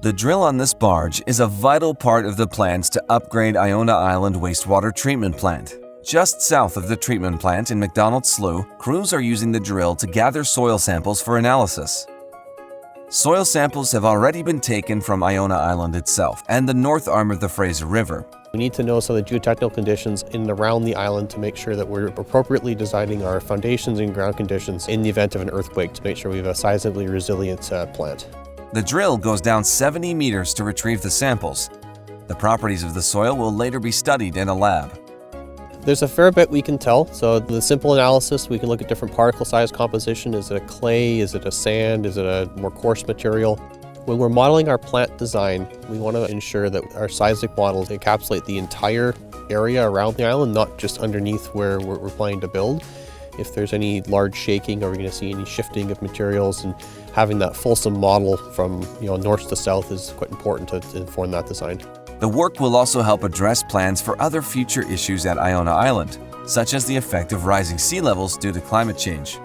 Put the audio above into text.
The drill on this barge is a vital part of the plans to upgrade Iona Island Wastewater Treatment Plant. Just south of the treatment plant in McDonald Slough, crews are using the drill to gather soil samples for analysis. Soil samples have already been taken from Iona Island itself and the north arm of the Fraser River. We need to know some of the geotechnical conditions in and around the island to make sure that we're appropriately designing our foundations and ground conditions in the event of an earthquake to make sure we have a seismically resilient plant. The drill goes down 70 meters to retrieve the samples. The properties of the soil will later be studied in a lab. There's a fair bit we can tell. So the simple analysis, we can look at different particle size composition. Is it a clay? Is it a sand? Is it a more coarse material? When we're modeling our plant design, we want to ensure that our seismic models encapsulate the entire area around the island, not just underneath where we're planning to build. If there's any large shaking, are we going to see any shifting of materials, and having that fulsome model from north to south is quite important to inform that design. The work will also help address plans for other future issues at Iona Island, such as the effect of rising sea levels due to climate change.